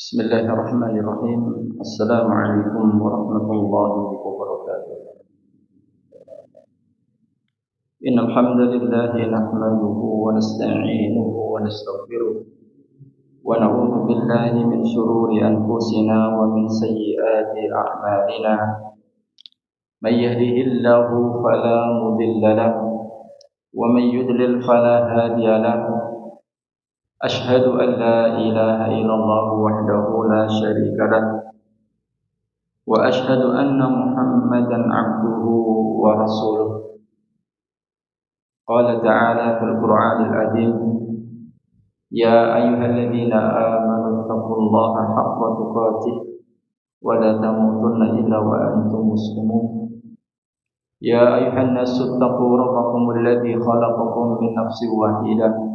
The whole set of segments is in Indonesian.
Bismillahirrahmanirrahim. Assalamualaikum warahmatullahi wabarakatuh. Innal hamdalillah nahmaduhu wa nasta'inuhu wa nastaghfiruh wa na'udzu billahi min shururi anfusina wa min sayyiati a'malina. May yahdihillahu fala mudilla lahu wa may yudlil fala hadiya lahu. Ashhadu an la ilaha illallah wahdahu la syarika lahu wa ashhadu anna Muhammadan abduhu wa rasuluh. Qala ta'ala fil Qur'anil azim, ya ayyuhalladzina amanu taqullaha haqqa tuqatih wa la tamutunna illa wa antum muslimun. Ya ayyuhan nasu taqu rabbakumul ladzi khalaqakum min nafsin wahidah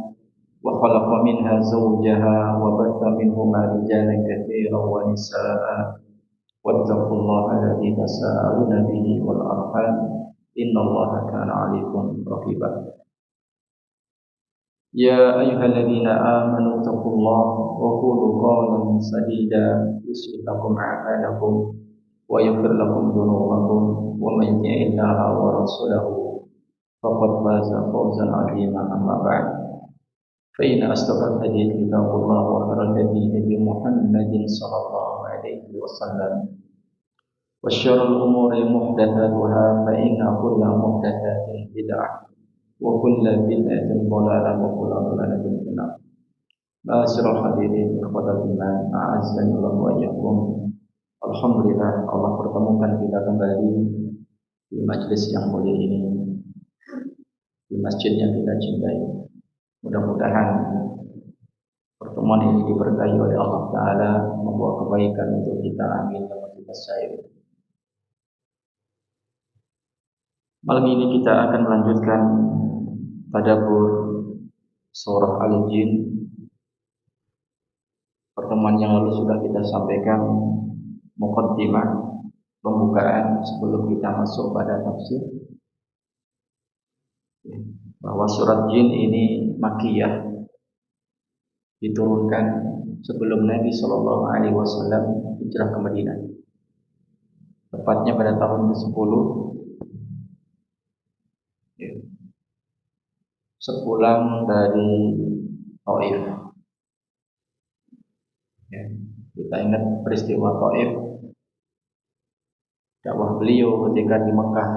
wa khalaqa minha zawjaha wa batha minhuma rijalan katsiran wa nisaa'a wattaqullaha alladzi tasaaluna bihi wal arham innallaha kana 'alaykum raqiba. Ya ayyuhalladzina amanu taqullaha wa qulu qawlan sadida yuslih lakum a'malakum wa yaghfir lakum dhunubakum wa may yuti'illaha wa rasulahu faqad faza fawzan 'azima. Amma ba'd. فإن أصدق الحديث كتاب الله وخير الهدي هدي محمد صلى الله عليه وسلم وشر الأمور محدثاتها فإن كل محدثات بدعة وكل بدعة ضلالة وكل ضلالة في النار. معاشر الحاضرين إخوة الإيمان أعزني الله وإياكم. Alhamdulillah Allah pertemukan kita kembali di majelis yang mulia ini, di masjid yang kita cintai. Mudah-mudahan pertemuan ini diberkahi oleh Allah Ta'ala, membawa kebaikan untuk kita. Amin ya rabbal alamin. Malam ini kita akan melanjutkan tadabbur surah Al-Jin. Pertemuan yang lalu sudah kita sampaikan muqaddimah, pembukaan sebelum kita masuk pada tafsir, bahwa surat Jin ini Makkiyah, diturunkan sebelum Nabi Shallallahu Alaihi Wasallam hijrah ke Madinah, tepatnya pada tahun ke-10, sepulang dari Taif. Kita ingat peristiwa Taif, dakwah beliau ketika di Mekah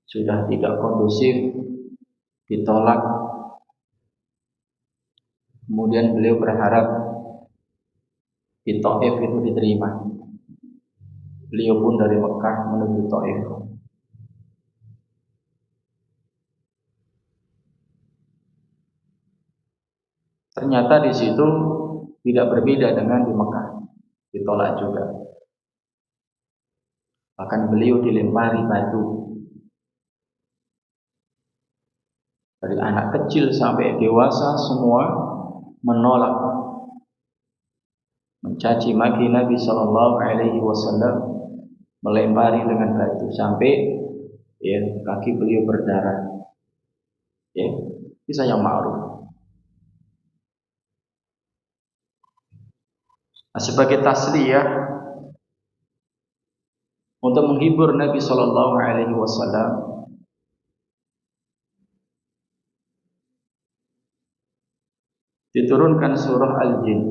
sudah tidak kondusif, ditolak. Kemudian beliau berharap di Taif itu diterima. Beliau pun dari Mekah menuju Taif. Ternyata di situ tidak berbeda dengan di Mekah, ditolak juga. Bahkan beliau dilempari batu. Dari anak kecil sampai dewasa semua menolak, mencaci maki Nabi Shallallahu Alaihi Wasallam, melempari dengan batu sampai kaki beliau berdarah. Kisah yang ma'ruf. Sebagai tasliyah, untuk menghibur Nabi Shallallahu Alaihi Wasallam, diturunkan surah Al-Jin,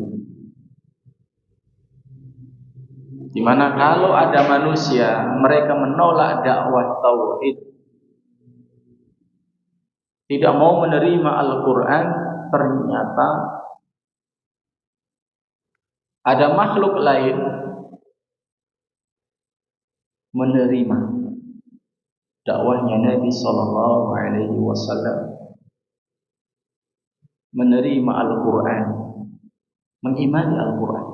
di mana kalau ada manusia mereka menolak dakwah tauhid, tidak mau menerima Al-Quran, ternyata ada makhluk lain menerima dakwahnya Nabi Sallallahu Alaihi Wasallam, menerima Al-Quran, mengimani Al-Quran.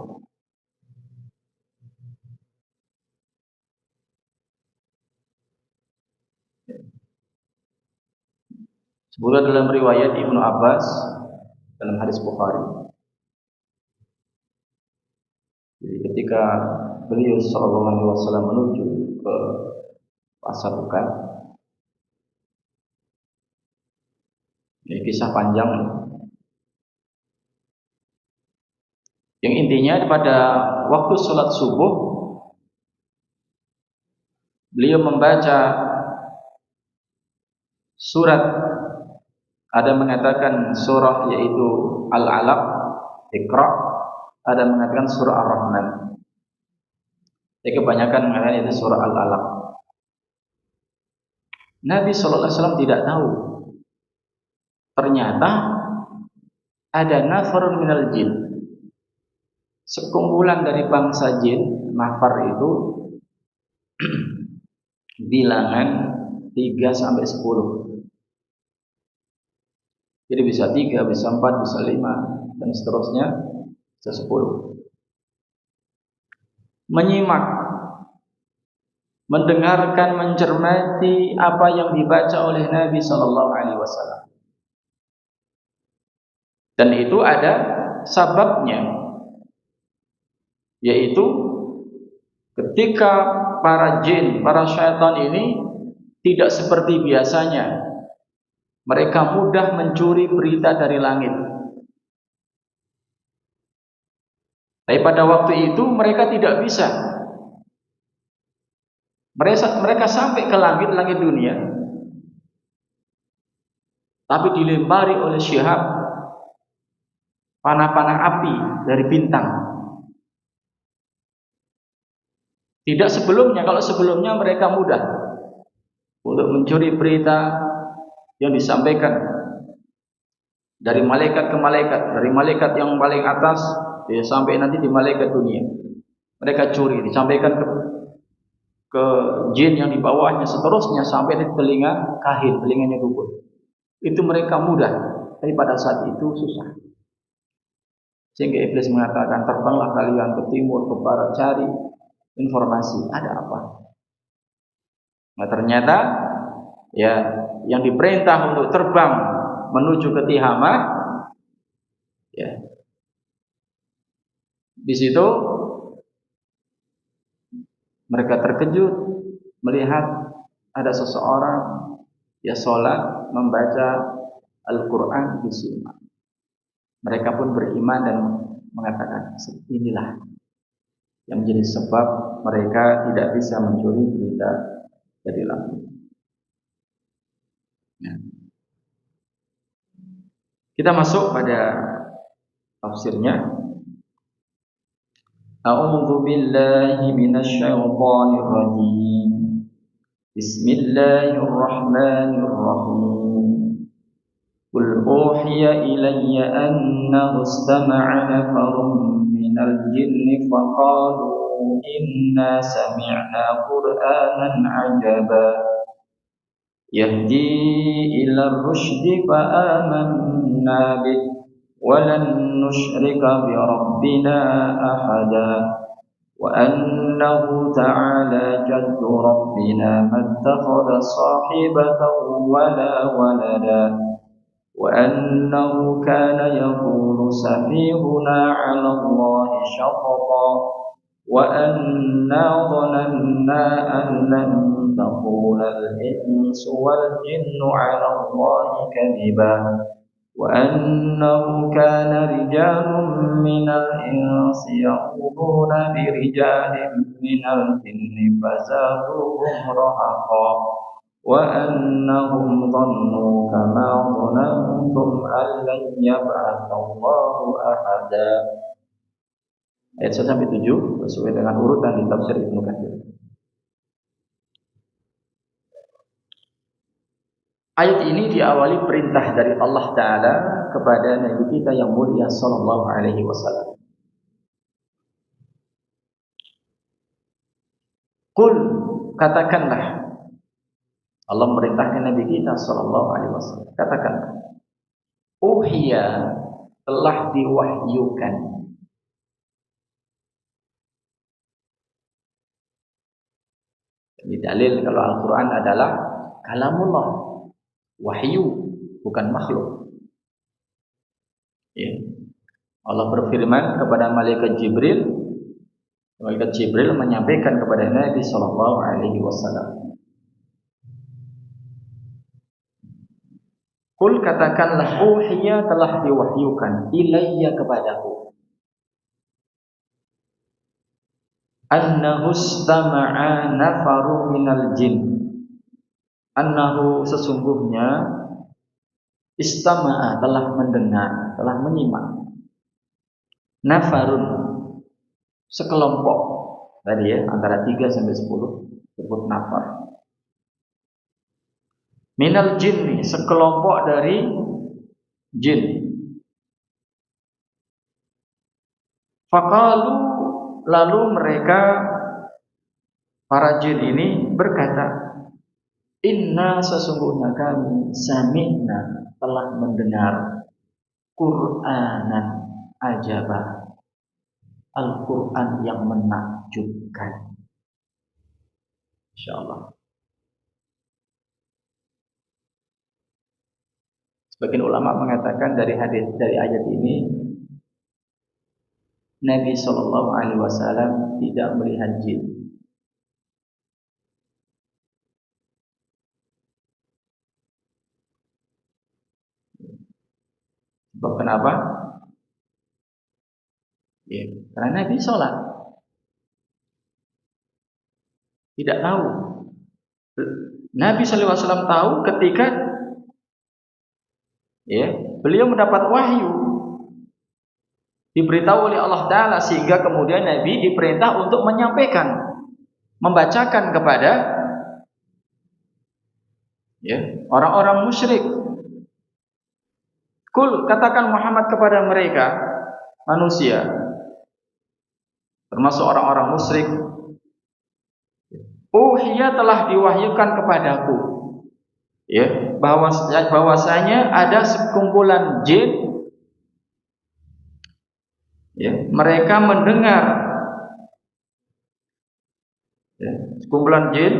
Sebutkan dalam riwayat Ibnu Abbas dalam hadis Bukhari. Jadi ketika beliau sallallahu alaihi wasallam menuju ke pasar bukan, ini kisah panjang. Yang intinya pada waktu sholat subuh beliau membaca surat, ada mengatakan surah yaitu Al-Alaq, Iqra, ada mengatakan surah Ar-Rahman. Jadi kebanyakan mengatakan itu surah Al-Alaq. Nabi SAW tidak tahu ternyata ada nafarun minal jin, sekumpulan dari bangsa jin. Nafar itu bilangan 3 sampai 10. Jadi bisa 3, bisa 4, bisa 5, dan seterusnya bisa 10. Menyimak, mendengarkan, mencermati apa yang dibaca oleh Nabi Sallallahu Alaihi Wasallam. Dan itu ada sababnya, yaitu ketika para jin, para syaitan ini tidak seperti biasanya, mereka mudah mencuri berita dari langit. Tapi pada waktu itu mereka tidak bisa. Mereka sampai ke langit dunia, tapi dilempari oleh syihab, panah-panah api dari bintang. Tidak sebelumnya. Kalau sebelumnya mereka mudah untuk mencuri berita yang disampaikan dari malaikat ke malaikat, dari malaikat yang paling atas ya, sampai nanti di malaikat dunia. Mereka curi, disampaikan ke jin yang di bawahnya, seterusnya sampai di telinga kahin, telinganya dukun. Itu mereka mudah, tapi pada saat itu susah. Sehingga iblis mengatakan, terbanglah kalian ke timur, ke barat, cari informasi, ada apa? Nah ternyata ya yang diperintah untuk terbang menuju ke Tihamah, ya di situ mereka terkejut melihat ada seseorang ya sholat membaca Al-Quran di sini. Mereka pun beriman dan mengatakan inilah yang menjadi sebab mereka tidak bisa mencuri berita dari langit. Ya. Kita masuk pada tafsirnya. A'udzu billahi minasy syaithanir rajim. Bismillahirrahmanirrahim. Qul uhiya ilayya annahu istama'a nafarun minal jinni faqalu inna sami'na qur'anan 'ajaba yahdi ila ar-rusydi fa amanna bih wa lan nusyrika bi rabbina ahada wa annahu ta'ala jaddu rabbina mattakhadha sahibatan wala walada wa annahu kana yaqulu safihuna 'ala Allahi syatata wa anna dhananna an lan taqula al-insu wal jinnu 'ala Allahi kadhiba wa annahu kana rijalun minal insi yaquluna bi rijalin minal jinni fazaduhum rahaqa wa annahum dhannu kama dhanantum an lan yab'atha Allahu ahada. Ayat 1 sampai 7 sesuai dengan urutan di tafsir Ibnu Katsir. Ayat ini diawali perintah dari Allah Ta'ala kepada Nabi kita yang mulia Sallallahu Alaihi Wasallam. Qul, katakanlah, Allah memerintahkan Nabi kita Sallallahu Alaihi Wasallam, katakanlah, uhiya, telah diwahyukan. Ini dalil kalau Al-Quran adalah kalamullah, wahyu. bukan makhluk. Ya. Allah berfirman kepada malaikat Jibril menyampaikan kepada Nabi Shallallahu Alaihi Wasallam. Kul katakanlah, uhiya telah diwahyukan ilayya kepadaku, annahu istama'a nafaru minal jin, annahu sesungguhnya istama'a telah mendengar, telah menyimak, nafarun sekelompok tadi ya, antara 3 sampai 10 disebut nafar. Minal jinni sekelompok dari jin. Faqalu lalu mereka para jin ini berkata, inna sesungguhnya kami sami'na telah mendengar Qur'anan ajabah, Al-Quran yang menakjubkan. Insyaallah. Sebagian ulama mengatakan dari ayat ini Nabi Shallallahu Alaihi Wasallam tidak melihat jin. Sebab kenapa? Ya, karena Nabi sholat. Tidak tahu. Nabi Shallallahu Alaihi Wasallam tahu ketika beliau mendapat wahyu, diberitahu oleh Allah Ta'ala, sehingga kemudian Nabi diperintah untuk menyampaikan, membacakan kepada orang-orang musyrik. Kul katakan Muhammad kepada mereka manusia, termasuk orang-orang musyrik, uhiya telah diwahyukan kepadaku, bahwasanya ada sekumpulan jin, mereka mendengar, sekumpulan jin,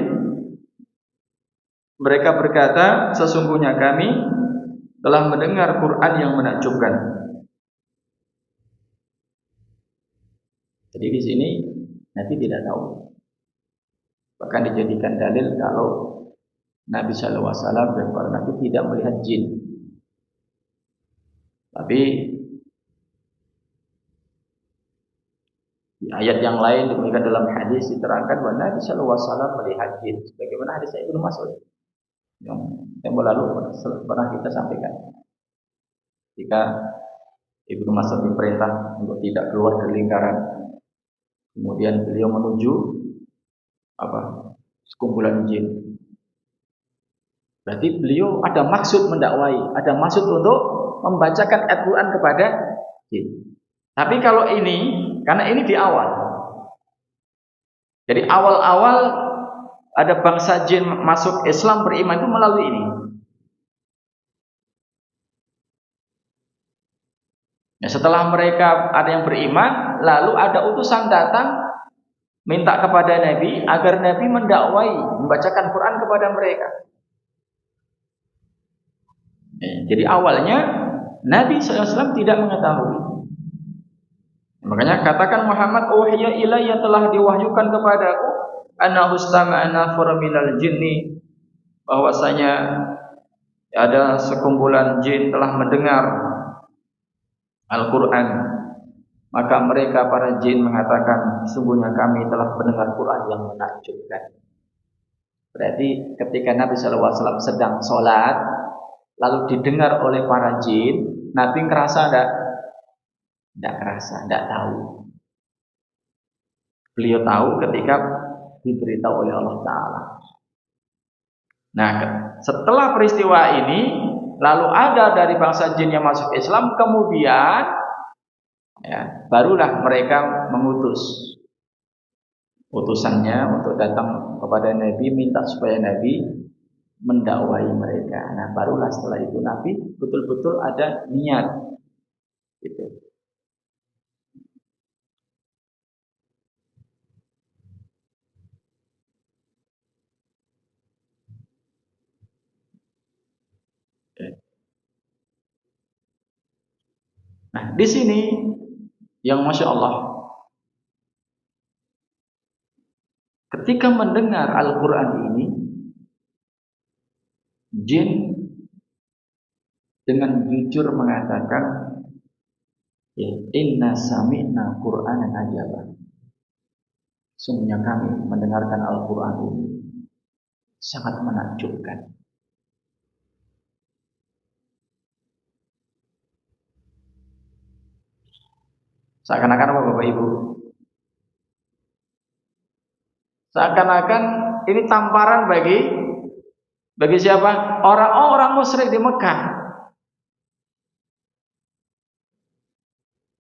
mereka berkata, sesungguhnya kami telah mendengar Quran yang menakjubkan. Jadi di sini Nabi tidak tahu. Bahkan dijadikan dalil kalau Nabi Shallallahu Alaihi Wasallam dan para Nabi tidak melihat jin. Tapi di ayat yang lain demikian dalam hadis diterangkan bahwa Nabi Shallallahu Alaihi Wasallam melihat jin. Sebagaimana hadis Ibnu Mas'ud yang lalu pernah kita sampaikan. Jika Ibnu Mas'ud diperintah untuk tidak keluar dari lingkaran, kemudian beliau menuju sekumpulan jin. Berarti beliau ada maksud mendakwai, ada maksud untuk membacakan Al-Quran kepada jin. Tapi kalau ini, karena ini di awal, jadi awal-awal ada bangsa jin masuk Islam, beriman itu melalui ini. Setelah mereka ada yang beriman, lalu ada utusan datang minta kepada Nabi agar Nabi mendakwai, membacakan Quran kepada mereka. Jadi awalnya Nabi SAW tidak mengetahui. Makanya katakan Muhammad, uhiya ilayya telah diwahyukan kepadaku, annahu istama'a nafarun minal jinni, bahwasanya ada sekumpulan jin telah mendengar Al-Quran. Maka mereka para jin mengatakan, sesungguhnya kami telah mendengar Quran yang menakjubkan. Berarti ketika Nabi SAW sedang sholat, lalu didengar oleh para jin, Nabi ngerasa tidak kerasa, tidak tahu. Beliau tahu ketika diberitahu oleh Allah Ta'ala. Nah, setelah peristiwa ini, lalu ada dari bangsa jin yang masuk Islam, kemudian barulah mereka mengutus utusannya untuk datang kepada Nabi, minta supaya Nabi mendakwai mereka. Nah, barulah setelah itu Nabi betul-betul ada niat gitu. Nah, di sini yang Masya Allah, ketika mendengar Al-Quran ini, jin dengan jujur mengatakan, ya, inna sami'na Qur'anan ajaba. Sungguhnya kami mendengarkan Al-Quran ini sangat menakjubkan. Seakan-akan apa Bapak Ibu? Seakan-akan ini tamparan bagi siapa? Orang-orang musyrik di Mekah.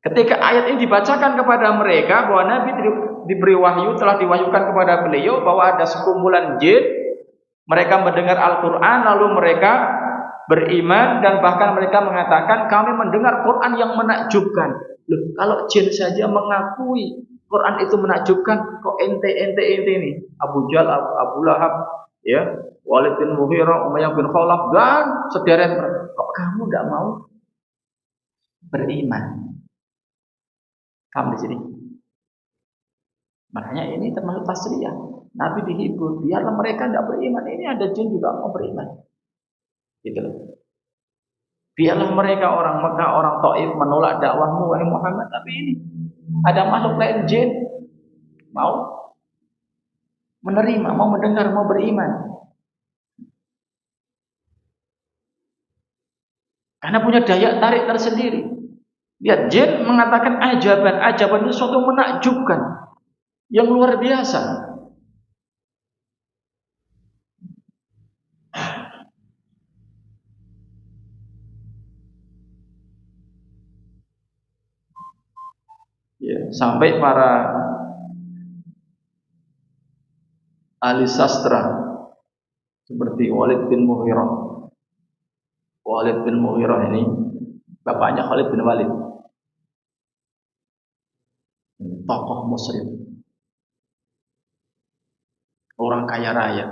Ketika ayat ini dibacakan kepada mereka bahwa Nabi diberi wahyu, telah diwahyukan kepada beliau bahwa ada sekumpulan jin, mereka mendengar Al-Quran lalu mereka beriman dan bahkan mereka mengatakan kami mendengar Quran yang menakjubkan. Loh, kalau jin saja mengakui Quran itu menakjubkan, kok ente ini Abu Jahal, Abu Lahab, ya, Walid bin Mughirah, Umayyah bin Khalaf dan sederet, kok kamu tidak mau beriman? Kamu di sini. Makanya ini termasuk tasliyah. Nabi dihibur, biarlah mereka tidak beriman. Ini ada jin juga mau beriman. Gitu loh. Biarlah mereka orang Mekah, orang Taif menolak dakwahmu wahai Muhammad, tapi ini ada makhluk lain jin mau menerima, mau mendengar, mau beriman. Karena punya daya tarik tersendiri. Lihat, jin mengatakan ajaban itu suatu menakjubkan yang luar biasa. Ya, sampai para ahli sastra seperti Walid bin Mughirah. Walid bin Mughirah ini bapaknya Khalid bin Walid, tokoh muslim, orang kaya raya,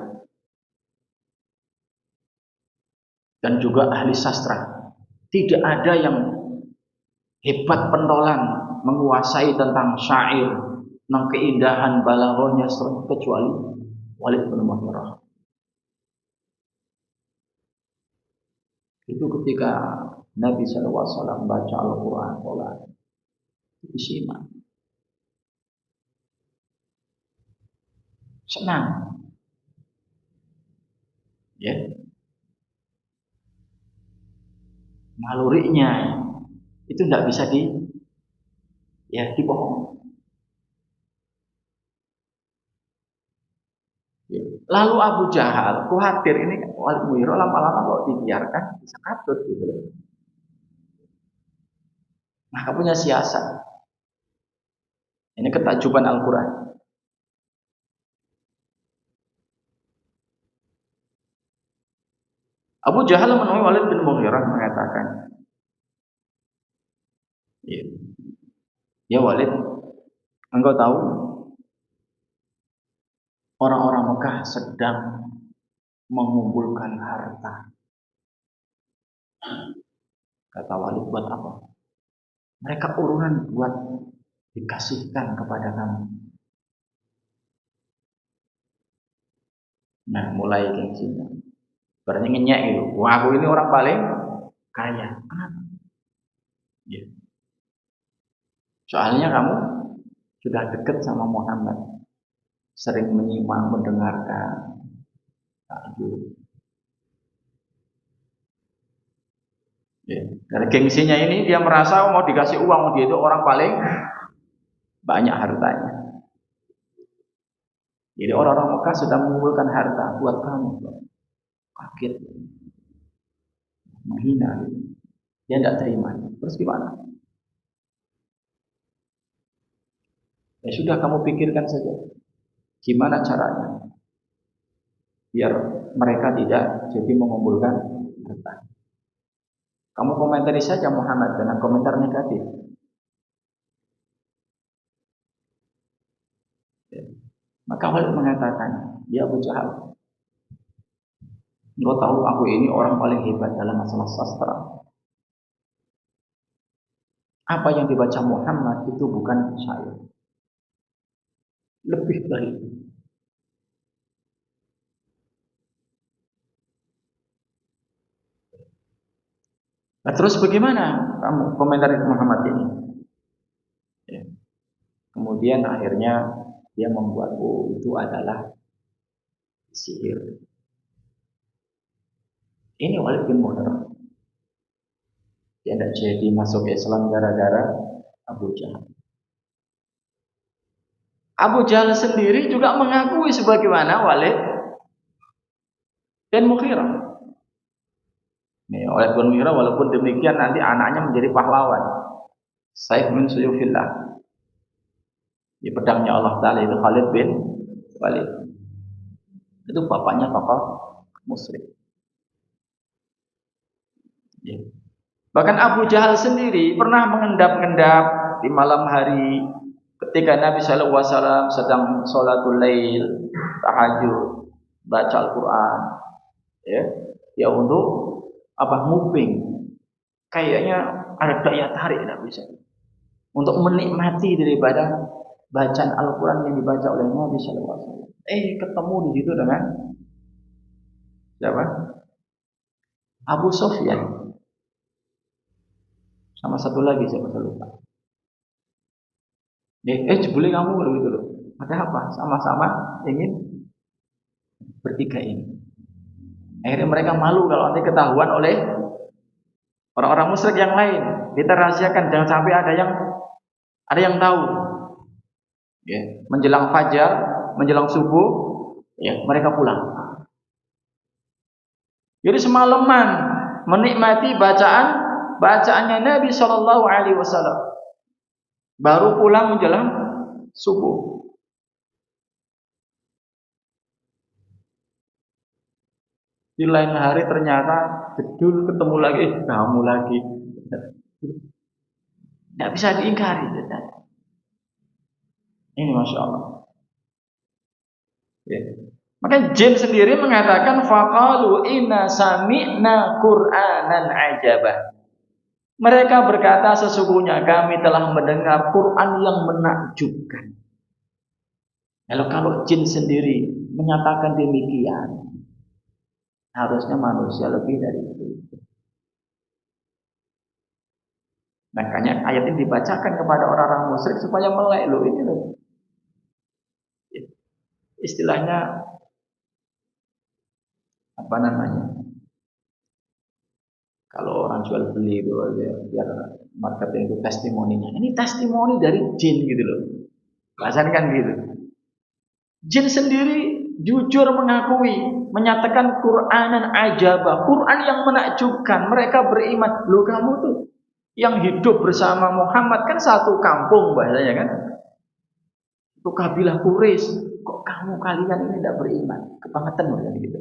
dan juga ahli sastra. Tidak ada yang hebat pentolan menguasai tentang syair, tentang keindahan balaghahnya kecuali Walid bin Mughirah. Itu ketika Nabi SAW baca Al-Quran, disimak, senang, ya, nalurinya itu tidak bisa dibohong. Ya. Lalu Abu Jahal khawatir ini Walid bin Mughirah lama-lama kalau dibiarkan bisa katut gitu. Maka punya siasat. Ini ketakjuban Al-Quran. Abu Jahal menemui Walid bin Mughirah mengatakan, ya Walid, engkau tahu orang-orang Mekah sedang mengumpulkan harta. Kata Walid, buat apa? Mereka urunan buat dikasihkan kepada kamu. Nah, mulai gengsinya. Berarti ngenyek gitu. Wah, aku ini orang paling kaya. Kenapa? Ya. Soalnya kamu sudah dekat sama Muhammad, sering menyimak, mendengarkan. Ya. Dari gengsinya ini dia merasa mau dikasih uang, dia itu orang paling banyak hartanya. Jadi orang-orang Mekah sudah mengumpulkan harta buat kamu. Kaget, menghina. Dia tidak terima. Terus gimana? Ya sudah, kamu pikirkan saja. Gimana caranya biar mereka tidak jadi mengumpulkan harta. Kamu komentari saja Muhammad dengan komentar negatif. Ya. Maka Walid mengatakan, ya Abu Jahal, engkau tahu aku ini orang paling hebat dalam masalah sastra. Apa yang dibaca Muhammad itu bukan saya. Lebih dari itu. Nah, terus bagaimana kamu komentar Muhammad ini? Ya. Kemudian akhirnya dia membuatku itu adalah sihir. Ini Walid bin Mughirah. Dia tidak jadi masuk Islam gara-gara Abu Jahal. Abu Jahal sendiri juga mengakui sebagaimana Walid bin Mughirah. Nih, Walid bin Mughirah walaupun demikian nanti anaknya menjadi pahlawan. Saif min suyufillah. Di pedangnya Allah Ta'ala itu Khalid bin Walid. Itu bapaknya tokoh musyrik. Ya. Bahkan Abu Jahal sendiri pernah mengendap-endap di malam hari ketika Nabi Shallallahu Alaihi Wasallam sedang sholatul lail, tahajud, baca Al-Quran, ya untuk apa muping. Kayaknya ada daya tarik Nabi Shallallahu untuk menikmati daripada bacaan Al-Quran yang dibaca oleh Nabi Shallallahu Alaihi Wasallam. Ketemu di situ dengan siapa? Abu Sufyan. Sama satu lagi siapa saya lupa. Jebule kamu kalau gitu loh. Ada apa? Sama-sama ingin bertiga ini. Akhirnya mereka malu kalau nanti ketahuan oleh orang-orang musyrik yang lain. Kita rahasiakan, jangan sampai ada yang tahu. Ya, menjelang fajar, menjelang subuh, ya mereka pulang. Jadi semalaman menikmati bacaannya Nabi Shallallahu Alaihi Wasallam. Baru pulang menjelang subuh. Di lain hari ternyata jedul ketemu lagi, kamu lagi. Tidak bisa diingkari. Ini Masya Allah. Ya. Maka jin sendiri mengatakan faqalu inna sami'na Qur'anan ajabah. Mereka berkata sesungguhnya kami telah mendengar Quran yang menakjubkan. Kalau jin sendiri menyatakan demikian, harusnya manusia lebih dari itu. Makanya ayat ini dibacakan kepada orang-orang musyrik supaya melek loh ini loh. Istilahnya apa namanya? Kalau orang jual beli itu biar marketing itu testimoninya. Ini testimoni dari jin gitu loh. Bahasanya kan gitu. Jin sendiri jujur mengakui, menyatakan Qur'anan ajabah, Quran yang menakjubkan. Mereka beriman. Loh kamu tuh yang hidup bersama Muhammad kan satu kampung bahasanya kan. Itu kabilah Quraisy. Kok kamu kalian ini tidak beriman? Kebangetan bahasanya gitu.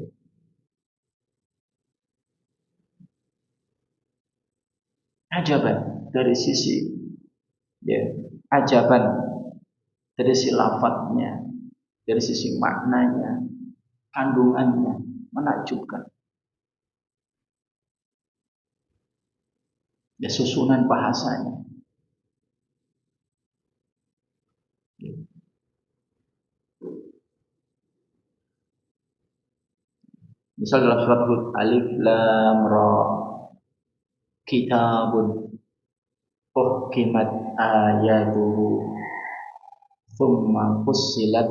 Ajaban dari sisi ajaban dari sisi lafadznya, dari sisi maknanya, kandungannya menakjubkan. Susunan bahasanya. Misal dalam surat Hud, Alif Lam Ra, Kitabun uhkimat ayatuhu thumma fussilat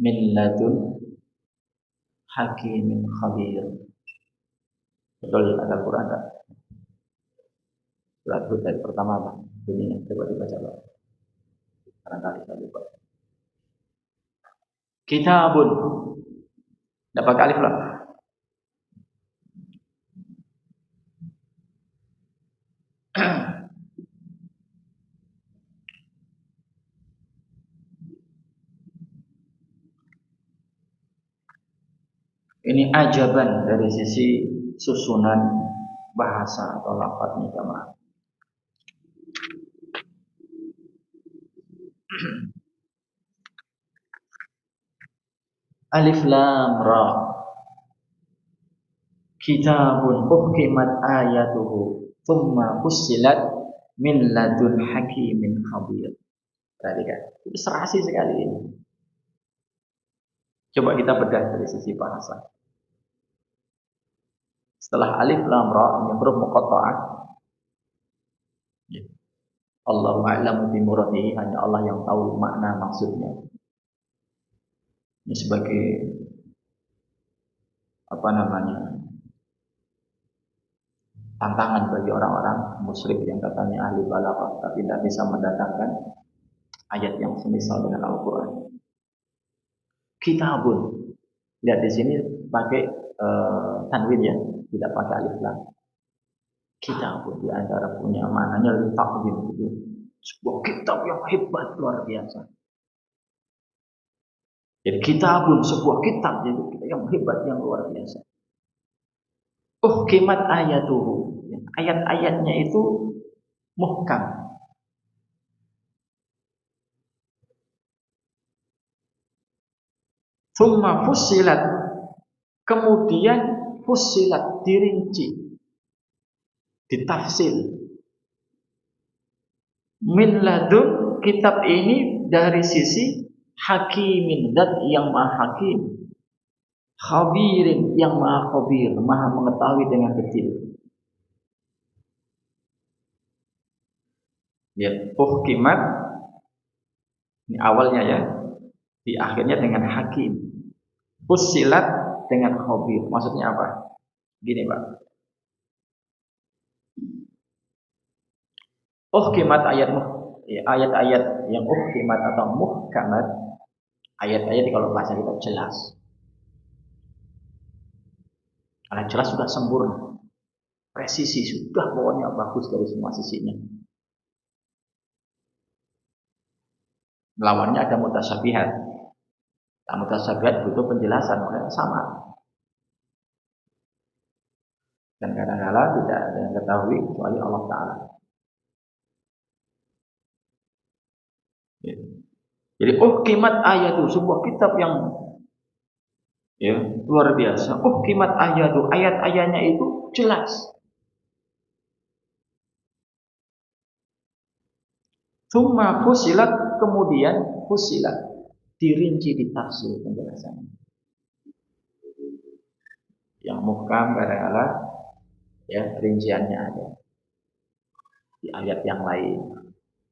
min ladun hakimin khabir. Betul ya, ada Quran tak? Surat Hud ayat pertama apa? Bunyinya coba dibaca Pak. Barangkali saya lupa. Kitabun. Dapat alif lah. Ini ajaban dari sisi susunan bahasa atau lafadznya jamaah. Alif Lam Ra. Kitabun uhkimat ayatuhu Tsumma fussilat min ladun hakimin khabir. Perhatikan, itu serasi sekali ini. Coba kita bedah dari sisi bahasa. Setelah alif lam ra ini huruf muqatta'ah. Allahu a'lamu bi muradihi, hanya Allah yang tahu makna maksudnya. Ini sebagai apa namanya? Tantangan bagi orang-orang musyrik yang katanya ahli balaghah tapi tidak bisa mendatangkan ayat yang semisal dengan Al-Qur'an. Kitabun. Lihat di sini pakai tanwin ya, tidak pakai alif lam. Kitabun di antara punya maknanya lebih takdim gitu. Sebuah kitab yang hebat luar biasa. Jadi kitabun sebuah kitab jadi yang hebat yang luar biasa. Uhkimat ayatuhu. Ayat-ayatnya itu muhkam. Tsumma fussilat. Kemudian fussilat dirinci. Ditafsir. Min ladun, kitab ini dari sisi hakimin, zat yang maha hakim. Khabirin, yang maha khabir, maha mengetahui dengan detail. Lihat, uhkimat ini awalnya ya, di akhirnya dengan hakim. Fussilat dengan khabir. Maksudnya apa? Gini Pak. Uhkimat ayat-ayat yang uhkimat atau muhkamat, ayat-ayat kalau bahasa kita jelas. Karena jelas sudah sempurna, presisi sudah pokoknya bagus dari semua sisinya. Lawannya ada mutasyabihat. Nah, mutasyabihat butuh penjelasan, makanya sama. Dan kadang-kadang tidak ada yang ketahui kecuali Allah Ta'ala. Jadi uhkimat ayat itu sebuah kitab yang ya, luar biasa. Uhkimat ayatu, ayat-ayatnya itu jelas. Tsumma fusilat, kemudian fusilat, dirinci ditafsir penjelasannya. Yang muhkam kadang-kadang ya rinciannya ada di ayat yang lain.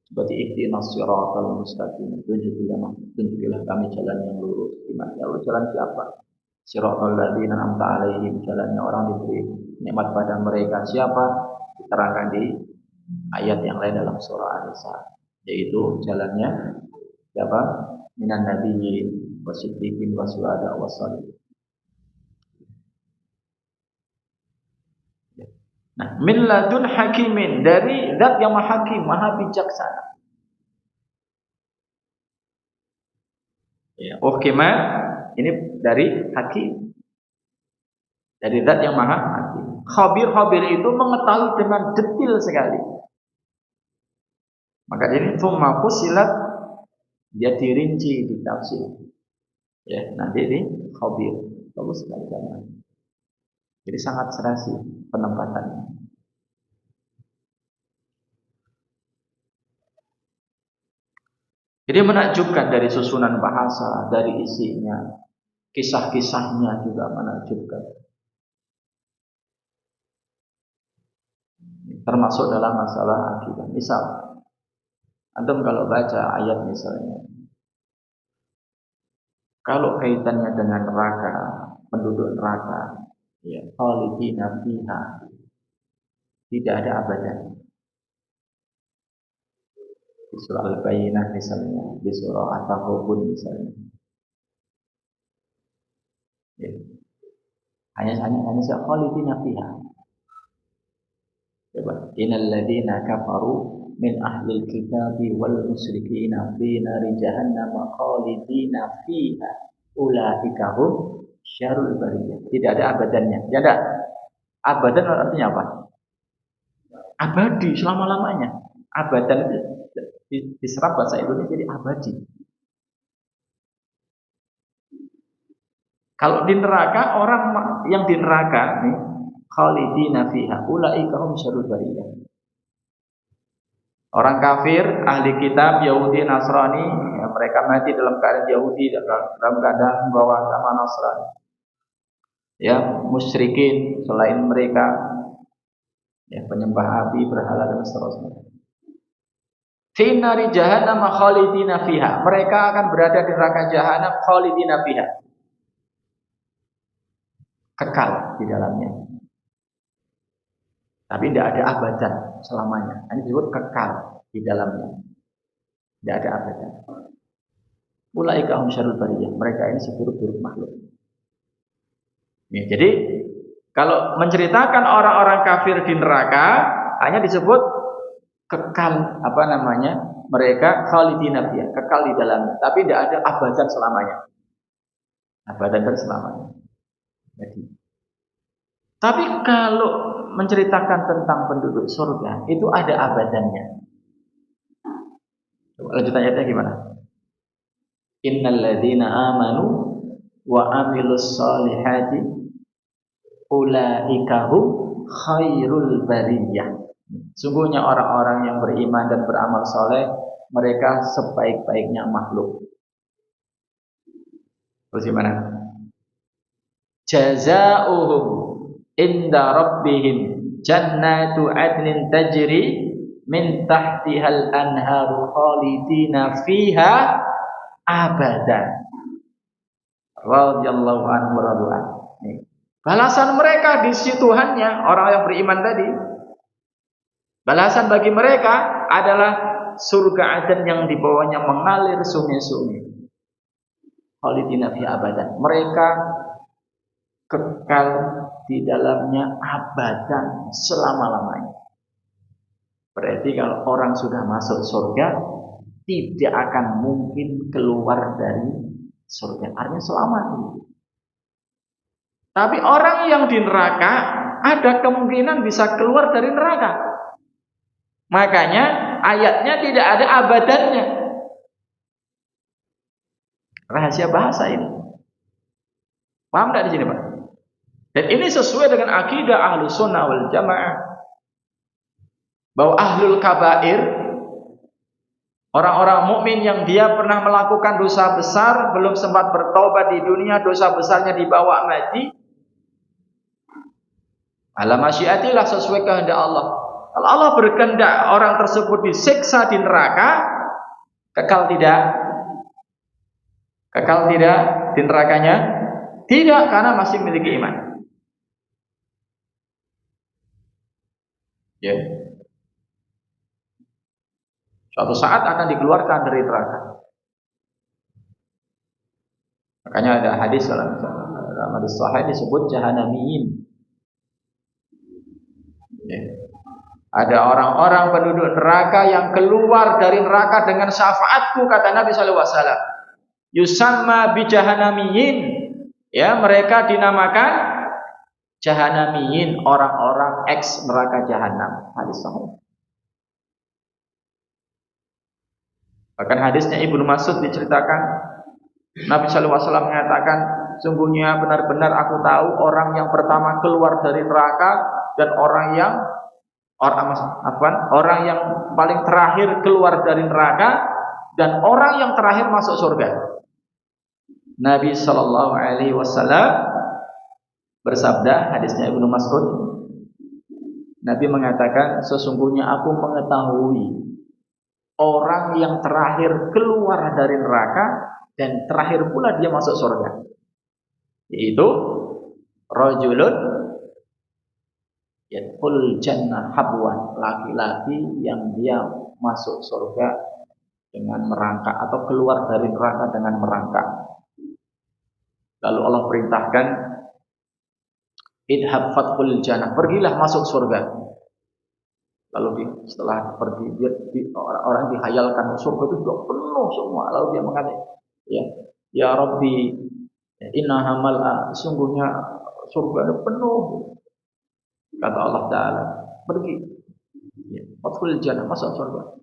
Seperti ihdinas siratal mustaqim, tunjukilah kami jalan yang lurus. Gimana ya, jalan siapa? Siratal ladzina an'amta 'alaihim, jalannya orang diberi nikmat pada mereka. Siapa? Diterangkan di ayat yang lain dalam surah An-Nisa, yaitu jalannya siapa? Minan nabiyyin wasiddiqin wasyuhada wassalihin. Nah, min ladun hakimin, dari zat yang maha hakim, maha bijaksana. Ya, uhkimat ini dari hakim, dari zat yang maha hakim. Khabir itu mengetahui dengan detail sekali. Maka ini tsumma fusilat, dia dirinci, ditafsir. Ya, nanti ini khabir, bagus sekali zaman. Jadi sangat serasi penempatannya. Jadi menakjubkan dari susunan bahasa, dari isinya, kisah-kisahnya juga menakjubkan. Termasuk dalam masalah akidah. Misal, antum kalau baca ayat misalnya, kalau kaitannya dengan neraka, penduduk neraka, ya, khalidina fiha, tidak ada abadan. Di surah Al-Bayyinah misalnya, di surah At-Taghabun misalnya. Ya. Hanya khalidina fiha. Coba, innal ladzina kafaru min ahlil kitabi wal musyrikina fi nari jahannam khalidina fiha ulaika hum syarrul bariyah. Tidak ada abadannya. Tidak ada. Abadan artinya apa? Abadi selama-lamanya. Abadan itu diserap bahasa Indonesia jadi abadi. Kalau di neraka, orang yang di neraka nih khalidina fiha ulaika hum syarrul bariyah. Orang kafir, ahli kitab, Yahudi, Nasrani, ya, mereka mati dalam keadaan Yahudi, dalam keadaan membawa agama Nasrani. Ya, musyrikin selain mereka, ya, penyembah api, berhala dan seterusnya. Fi nari jahannam khalidina fiha. Mereka akan berada di neraka jahanam khalidina fiha. Kekal di dalamnya. Tapi tidak ada abadan selamanya. Ini disebut kekal di dalamnya. Tidak ada abadan. Ulaika hum syarrul bariyah. Mereka ini seburuk-buruk makhluk. Ya, jadi kalau menceritakan orang-orang kafir di neraka hanya disebut kekal, mereka khalidina fiha, kekal di dalamnya. Tapi tidak ada abadan selamanya. Abadan dan selamanya. Jadi, tapi kalau menceritakan tentang penduduk surga itu ada abadannya. Lanjutan ayatnya gimana? Innal ladzina amanu wa amilus solihati ulaika hum khairul bariyah. Sungguhnya orang-orang yang beriman dan beramal soleh, mereka sebaik-baiknya makhluk. Terus gimana? Jazaohum inda rabbihim jannatu adnin tajri min tahtihal anharu khalidina fiha abadan. Radhiyallahu anhu wa radwan. Balasan mereka di sisi Tuhannya, orang yang beriman tadi. Balasan bagi mereka adalah surga Aden yang di bawahnya mengalir sungai-sungai. Khalidina fiha abadan. Mereka kekal di dalamnya abadan selama-lamanya. Berarti kalau orang sudah masuk surga tidak akan mungkin keluar dari surga. Artinya selamanya. Tapi orang yang di neraka ada kemungkinan bisa keluar dari neraka. Makanya ayatnya tidak ada abadannya. Rahasia bahasa ini. Paham tidak di sini, Pak? Dan ini sesuai dengan akidah Ahlus Sunnah wal Jamaah. Bahwa ahlul kabair, orang-orang mukmin yang dia pernah melakukan dosa besar, belum sempat bertobat di dunia, dosa besarnya dibawa mati. Ala masyiatilah, sesuai kehendak Allah. Kalau Allah berkehendak orang tersebut disiksa di neraka, kekal tidak? Kekal tidak di nerakanya? Tidak, karena masih memiliki iman. Ya. Suatu saat akan dikeluarkan dari neraka. Makanya ada hadis dalam hadis sahih disebut jahanamiyin. Ya. Ada orang-orang penduduk neraka yang keluar dari neraka dengan syafaatku, kata Nabi sallallahu alaihi wasallam. Yusamma bi jahanamiyin. Ya, mereka dinamakan jahanamiyin, orang-orang ex neraka jahanam. Hadis sahih. Bahkan hadisnya Ibnu Mas'ud diceritakan, Nabi sallallahu alaihi wasallam mengatakan, sungguhnya benar-benar aku tahu orang yang pertama keluar dari neraka dan orang yang paling terakhir keluar dari neraka dan orang yang terakhir masuk surga. Nabi sallallahu alaihi wasallam bersabda, hadisnya Ibnu Mas'ud, Nabi mengatakan, sesungguhnya aku mengetahui orang yang terakhir keluar dari neraka dan terakhir pula dia masuk surga, yaitu rajulun yadkhul jannah habwan, laki-laki yang dia masuk surga dengan merangkak atau keluar dari neraka dengan merangkak. Lalu Allah perintahkan, idhab fadkhul jannah, pergilah masuk surga. Lalu setelah pergi, orang dihayalkan surga itu sudah penuh semua. Lalu dia mengatakan, ya Rabbi, innaha mal'a, sungguhnya surga itu penuh. Kata Allah Ta'ala, pergi, fadkhul jannah, masuk surga.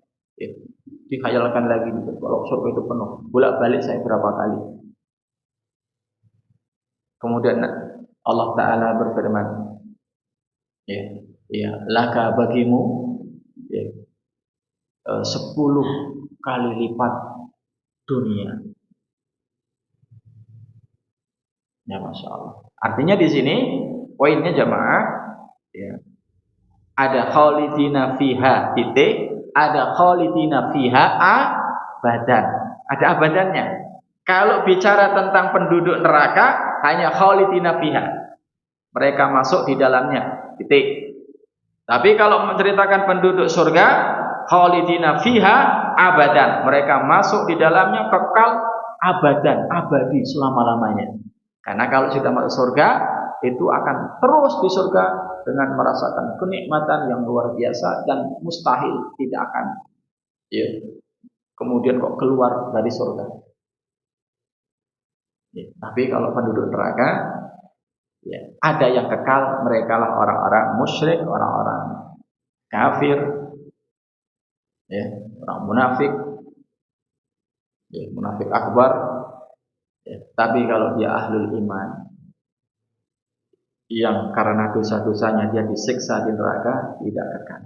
Dihayalkan lagi, kalau surga itu penuh, bolak-balik saya berapa kali. Kemudian Allah Ta'ala berfirman, Ya, ya, laka bagimu ya, 10 kali lipat dunia. Ya, Masya Allah. Artinya di sini poinnya jamaah, ya, ada khalidina fiha titik, ada khalidina fiha abadan. Ada abadannya. Kalau bicara tentang penduduk neraka, hanya khalidina fiha. Mereka masuk di dalamnya. Titik. Tapi kalau menceritakan penduduk surga, khalidina fiha abadan. Mereka masuk di dalamnya kekal abadan, abadi selama-lamanya. Karena kalau sudah masuk surga, itu akan terus di surga dengan merasakan kenikmatan yang luar biasa dan mustahil tidak akan ya, kemudian kok keluar dari surga. Ya, tapi kalau penduduk neraka, ya, ada yang kekal, mereka lah orang-orang musyrik, orang-orang kafir, ya, orang munafik, ya, munafik akbar. Ya, tapi kalau dia ahlul iman, yang karena dosa-dosanya dia disiksa di neraka, tidak kekal.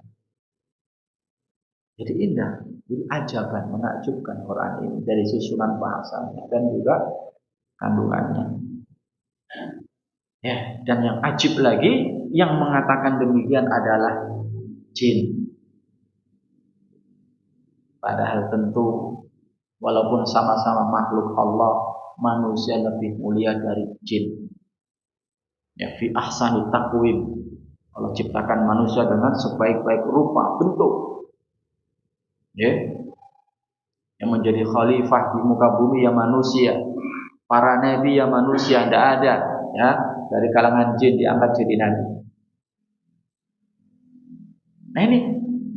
Jadi indah, jadi ajaban, menakjubkan Quran ini dari susunan bahasanya dan juga kandungannya. Ya, dan yang ajib lagi, yang mengatakan demikian adalah jin. Padahal tentu walaupun sama-sama makhluk Allah, manusia lebih mulia dari jin. Ya, fi ahsani taqwim. Allah ciptakan manusia dengan sebaik-baik rupa, bentuk. Ya. Yang menjadi khalifah di muka bumi ya manusia. Para nabi ya manusia, tidak ada, ya. Dari kalangan jin diangkat jadi nabi. Nah ini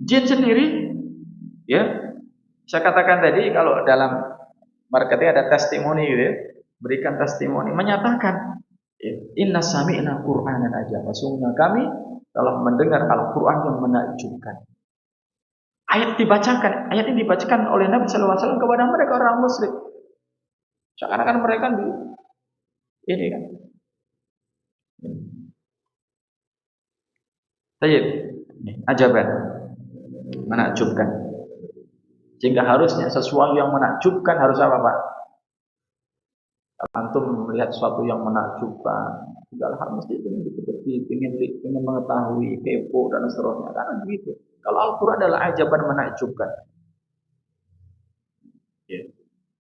jin sendiri, ya, saya katakan tadi kalau dalam marketing ada testimoni, gitu ya, berikan testimoni, menyatakan, ya, inna sami'na Qur'anan ajaba, sungguhnya kami telah mendengar Al-Quran yang menakjubkan. Ayat ini dibacakan oleh Nabi SAW kepada mereka orang musyrik. Seakan-akan mereka ini kan. Tayyib, ajaban, menakjubkan. Sehingga harusnya sesuatu yang menakjubkan harus apa, Pak? Kalau antum melihat sesuatu yang menakjubkan, segala hal mesti ingin dipetik, ingin mengetahui, kepo dan seterusnya. Karena begitu. Kalau Al-Quran adalah ajaban menakjubkan, ya,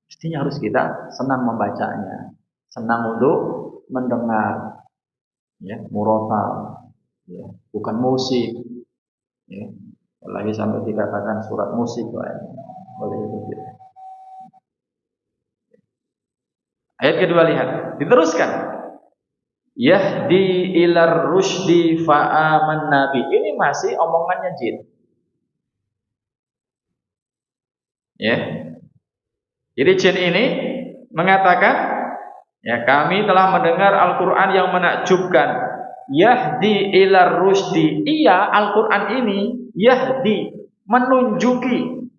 mestinya harus kita senang membacanya, senang untuk mendengar, ya, murotal. Ya, bukan musik, ya. Lagi sampai dikatakan surat musik, boleh itu. Ayat kedua lihat, diteruskan. Yahdi ilar rusydi fa'aman nabi. Ini masih omongannya jin. Ya. Jadi jin ini mengatakan, ya, kami telah mendengar Al-Quran yang menakjubkan. Yahdi ilar rusdi. Iya, Al-Quran ini yahdi, menunjuki,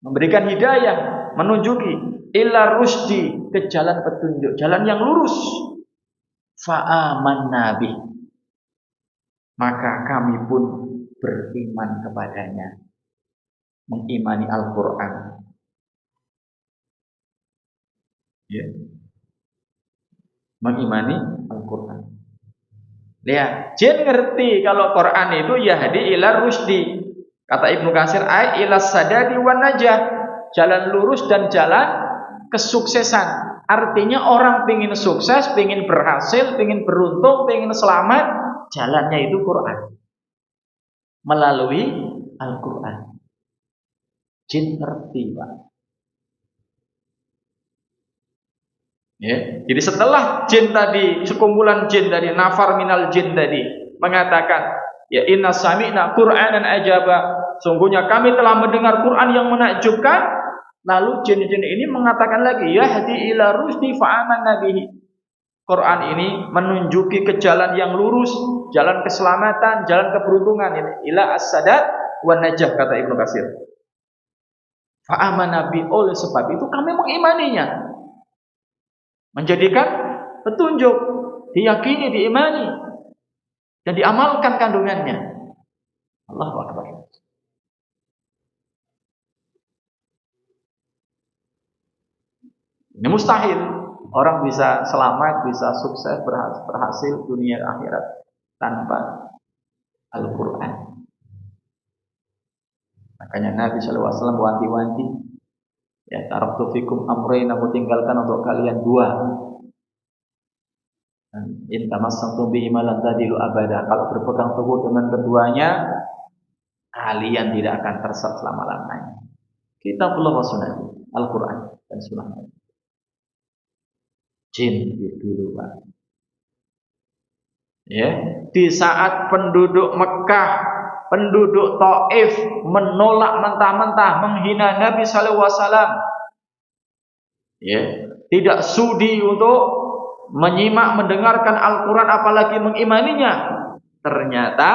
memberikan hidayah, menunjuki ilar rusdi, ke jalan petunjuk, jalan yang lurus. Fa'aman nabi, maka kami pun beriman kepadanya, mengimani Al-Quran. Ya, mengimani Al-Quran. Lihat, jin ngerti kalau Quran itu yahdi ila rusdi. Kata Ibnu Katsir, ai ila sadadi wan najah, jalan lurus dan jalan kesuksesan. Artinya orang pengin sukses, pengin berhasil, pengin beruntung, pengin selamat, jalannya itu Quran, melalui Al-Quran. Jin ngerti, Pak. Ya, jadi setelah jin tadi, sekumpulan jin dari nafar minal jin tadi mengatakan, ya inna sami'na Qur'anan ajaba, sungguhnya kami telah mendengar Quran yang menakjubkan. Lalu jin-jin ini mengatakan lagi, yahdi ila rusdi fa'aman nabihi. Quran ini menunjuki ke jalan yang lurus, jalan keselamatan, jalan keberuntungan, ini ila as-sadat wan najah, kata Ibnu Katsir. Fa'aman nabi, oleh sebab itu kami mengimaninya. Menjadikan petunjuk, diyakini, diimani. dan diamalkan kandungannya. Allahu Akbar. Ini mustahil orang bisa selamat, bisa sukses, berhasil dunia akhirat tanpa Al-Quran. Makanya Nabi SAW wanti-wanti, ya, taraktu fikum amrayn, aku tinggalkan untuk kalian dua. In tamassakum bihi lan tadilu abada. Kalau berpegang teguh dengan keduanya, kalian tidak akan tersesat selama-lamanya. Kitabullah wa sunnah, Al-Quran dan sunnah. Jin dulu, Pak. Ya, di saat penduduk Mekah, penduduk Taif menolak mentah-mentah, menghina Nabi sallallahu alaihi wasallam. Ya, tidak sudi untuk menyimak, mendengarkan Al-Quran, apalagi mengimaninya. Ternyata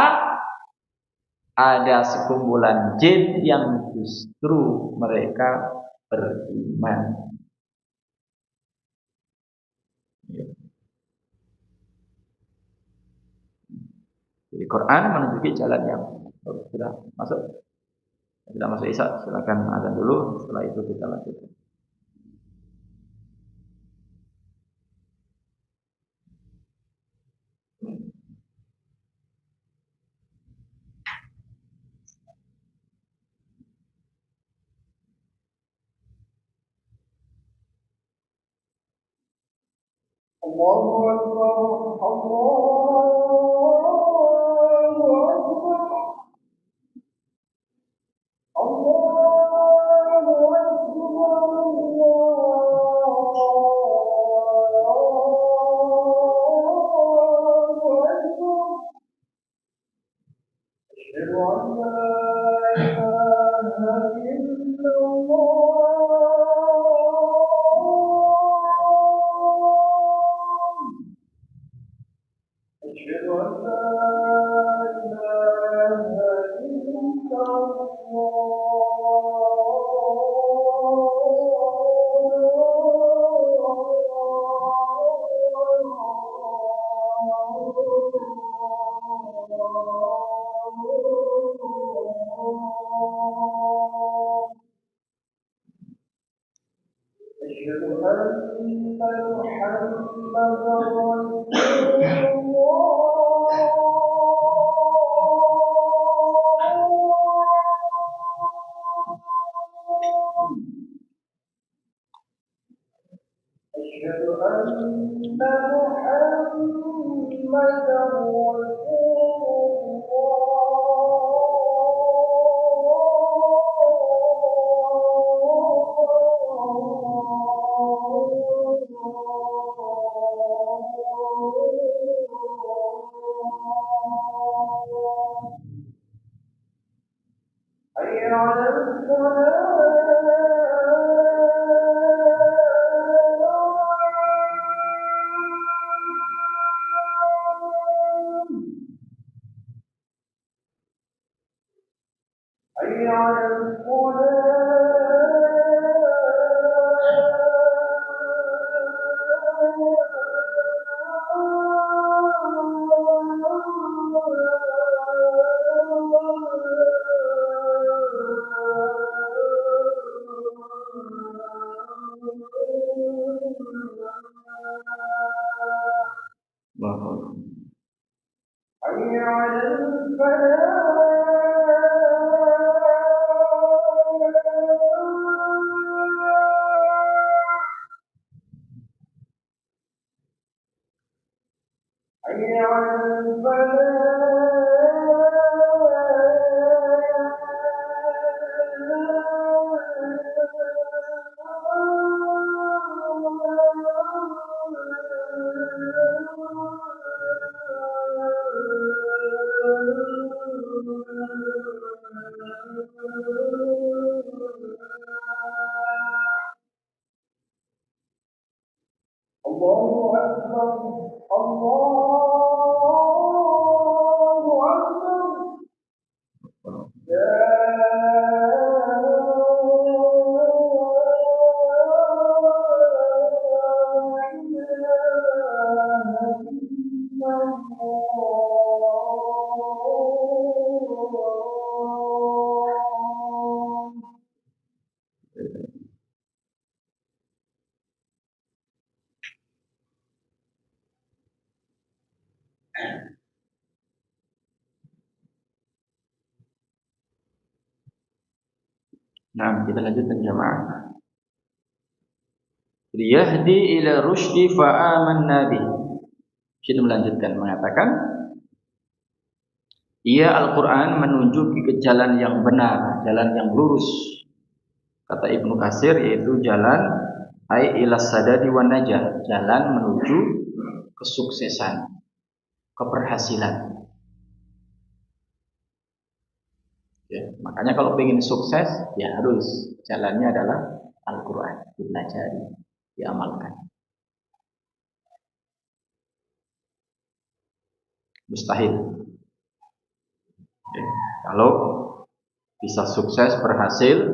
ada sekumpulan jin yang justru mereka beriman. Jadi Quran menunjuki jalan yang sudah masuk. Sudah masuk Isya, silakan azan dulu. Setelah itu kita lanjutkan. Allahu Akbar, Allahu Akbar, Allahu Akbar. Asyhadu an la ilaha illallah. Allahu Akbar, Allahu Akbar. Nah, kita lanjutkan jamaah. Liyahdi ila rusydi fa'amanna bih. Syed melanjutkan mengatakan, ia Al-Quran menunjuki ke jalan yang benar, jalan yang lurus. Kata Ibnu Katsir, yaitu jalan ai ila sadadi wan najah, jalan menuju kesuksesan, keberhasilan. Ya, makanya kalau ingin sukses, ya harus jalannya adalah Al-Quran, dipelajari, diamalkan. Mustahil. Ya, kalau bisa sukses, berhasil,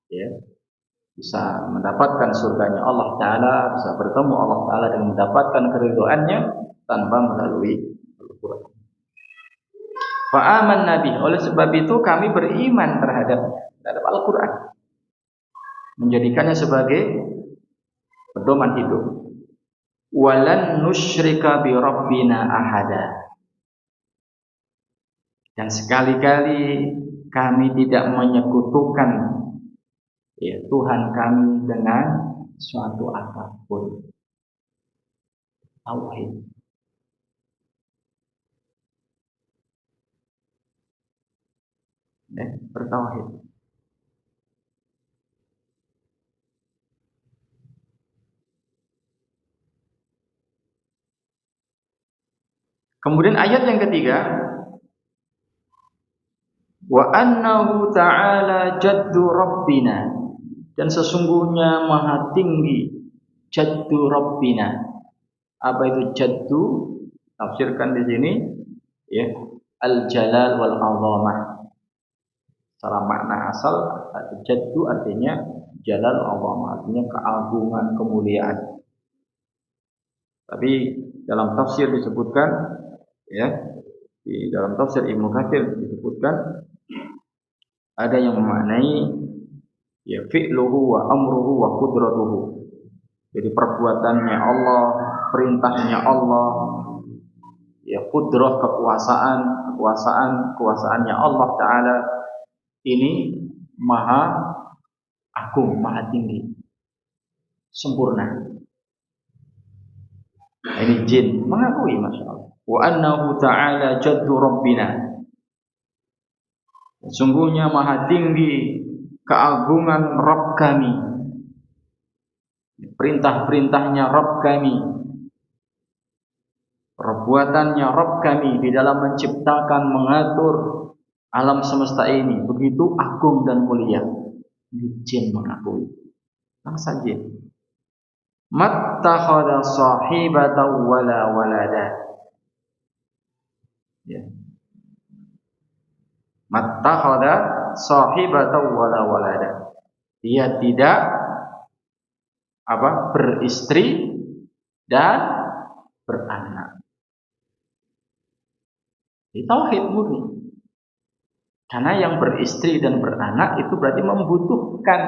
ya, bisa mendapatkan surganya Allah Ta'ala, bisa bertemu Allah Ta'ala dan mendapatkan keridhaannya tanpa melalui Al-Quran. Fa'aman Nabi, oleh sebab itu kami beriman terhadap Al-Quran, menjadikannya sebagai pedoman hidup. Walan nusyrika bi rabbina ahada, dan sekali-kali kami tidak menyekutukan, ya, Tuhan kami dengan suatu apapun. Tauhid. Bertauhid. Kemudian ayat yang ketiga, wa annahu ta'ala jaddu rabbina, dan sesungguhnya maha tinggi jaddu rabbina. Apa itu jaddu? Tafsirkan di sini, ya, al-jalal wal azamah. Secara makna asal, jaddu artinya jalal azamah, artinya keagungan, kemuliaan. Tapi dalam tafsir disebutkan, ya, di dalam tafsir Ibnu Katsir disebutkan ada yang memaknai, ya, fi'luhu wa amruhu wa qudratuhu. Jadi perbuatannya Allah, perintahnya Allah, ya, qudrah kekuasaannya Allah Ta'ala ini maha agung, maha tinggi, sempurna. Nah, ini jin mengakui, masya Allah. Wa annahu ta'ala jaddu rabbina, sungguhnya maha tinggi keagungan Rabb kami, perintah-perintahnya Rabb kami, perbuatannya Rabb kami di dalam menciptakan, mengatur alam semesta ini begitu agung dan mulia. Jin mengakui, bangsa jin. Mattakhadha sahibatan wala walada, ya. Mattakhadha sahibatan wala walada, dia tidak beristri dan beranak. Ini tauhid murni. Karena yang beristri dan beranak itu berarti membutuhkan.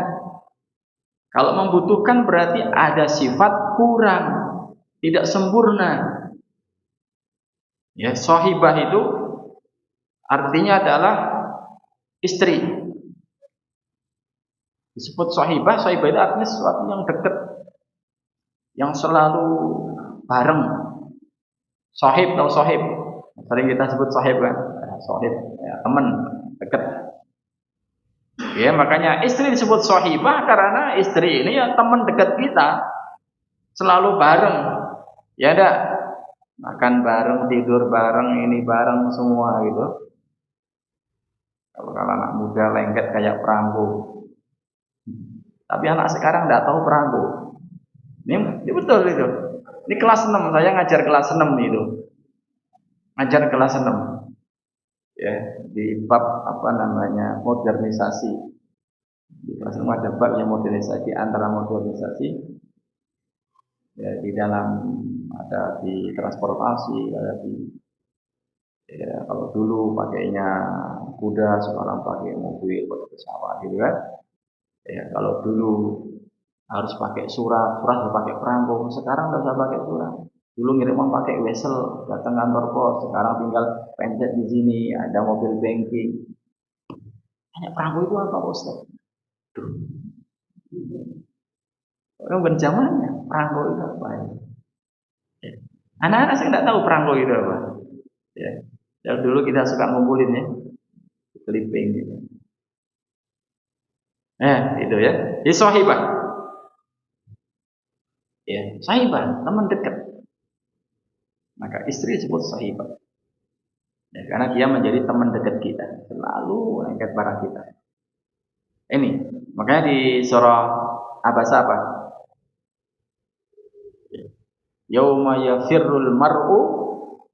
Kalau membutuhkan berarti ada sifat kurang, tidak sempurna. Ya, sahibah itu artinya adalah istri. Disebut sahibah itu artinya sesuatu yang dekat, yang selalu bareng. Sahib atau sahib, sering kita sebut sahib kan, sahib, ya, teman dekat. Ya, makanya istri disebut sahibah karena istri ini ya teman dekat kita, selalu bareng. Ya enggak? Makan bareng, tidur bareng, ini bareng semua gitu. Kalau anak muda lengket kayak perangko. Tapi anak sekarang enggak tahu perangko. Ini betul itu. Ini kelas 6, saya ngajar kelas 6 itu. Ngajar kelas 6. Ya, di bab modernisasi. Di kelas 6 ada bab yang modernisasi, antara modernisasi, ya, di dalam ada di transportasi, ada di, ya, kalau dulu pakainya kuda, sekarang pakai mobil, pakai pesawat gitu kan. Ya, kalau dulu harus pakai surat harus pakai perangko, sekarang nggak usah pakai surat. Dulu ngirim pakai wesel, datang kantor pos, sekarang tinggal pencet di sini, ada mobil banking. Hanya perangko itu apa, Ustaz? Orang berzamannya perangko itu apa ya? Anak-anak saya nggak tahu perangko itu apa. Ya. Yang dulu kita suka ngumpulin ya, clipping gitu. Itu ya. Ini sahibah. Ya, sahibah, teman dekat. Maka istri disebut sahibah. Ya, karena dia menjadi teman dekat kita, selalu angkat barang kita. Ini, makanya di surah Abasa apa? Yauma yafirrul mar'u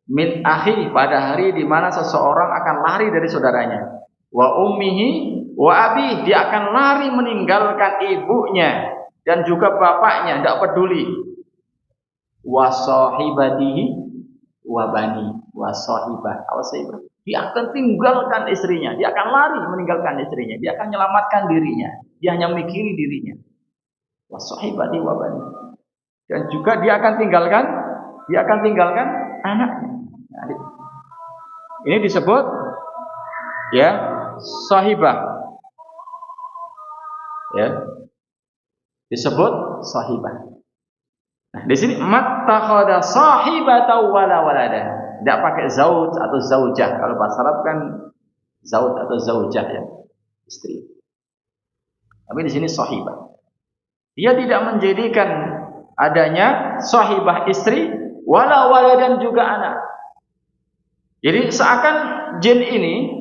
min akhi, pada hari di mana seseorang akan lari dari saudaranya. Wa ummihi wa abi, dia akan lari meninggalkan ibunya dan juga bapaknya, tidak peduli. Wa sahibatihi wa bani, wa sahibah, dia akan tinggalkan istrinya, dia akan lari meninggalkan istrinya, dia akan menyelamatkan dirinya, dia hanya memikiri dirinya. Wa sahibatihi wa bani, dan juga dia akan tinggalkan anaknya. Nah, ini disebut ya sahibah, ya disebut sahibah. Nah, di sini mattakhadha sahibatan wala walada, tidak pakai zauj atau zaujah. Kalau bahasa Arab kan zauj atau zaujah ya, istri. Tapi di sini sahibah. Dia tidak menjadikan adanya sahibah istri wala waladan juga anak. Jadi seakan jin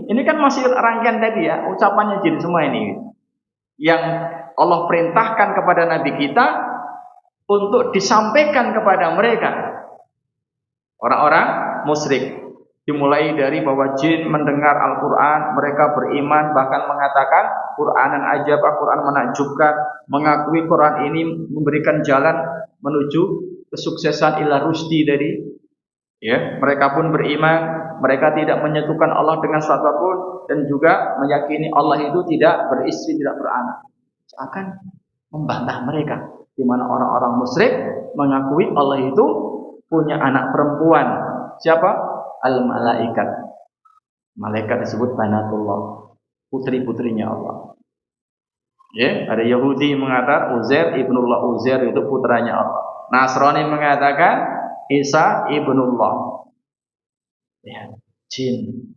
ini kan masih rangkaian tadi ya, ucapannya jin semua ini yang Allah perintahkan kepada Nabi kita untuk disampaikan kepada mereka orang-orang musyrik. Dimulai dari bahwa jin mendengar Al-Quran, mereka beriman, bahkan mengatakan Quranan ajab, Al-Quran menakjubkan, mengakui Quran ini memberikan jalan menuju kesuksesan ila rusdi dari ya, mereka pun beriman, mereka tidak menyatukan Allah dengan sesuatu pun, dan juga meyakini Allah itu tidak beristri, tidak beranak. Akan membantah mereka, di mana orang-orang musyrik mengakui Allah itu punya anak perempuan. Siapa? Al-malaikat. Malaikat disebut banatullah, putri-putrinya Allah. Ya, ada Yahudi mengatakan Uzair ibnullah, Uzair itu putranya Allah. Nasrani mengatakan Isa ibnullah. Ya, jin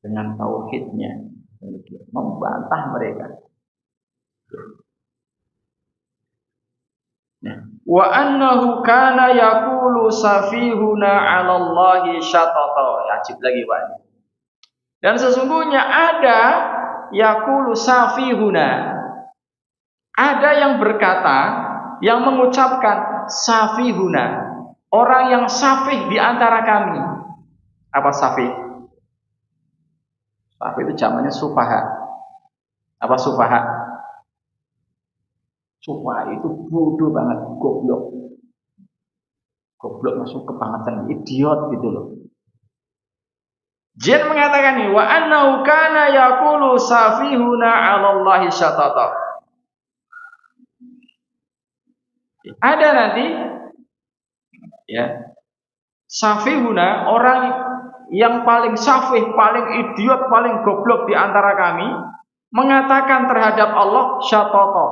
dengan tauhidnya membantah mereka. Wa annahu kana yaqulu safihuna 'ala Allahi syatata. Ajib lagi Pak. Dan sesungguhnya ada yaqulu safihuna. Ada yang berkata, yang mengucapkan safihuna, orang yang safih di antara kami. Apa safih? Safih itu jamannya sufaha. Apa sufaha? Sufaha itu bodoh banget, goblok. Goblok masuk kebangetan, idiot gitu loh. Jin mengatakan ini, wa annahu kana yaqulu safihuna 'ala Allahi syatata. Ada nanti ya, safihuna, orang yang paling safih, paling idiot, paling goblok di antara kami, mengatakan terhadap Allah syatata,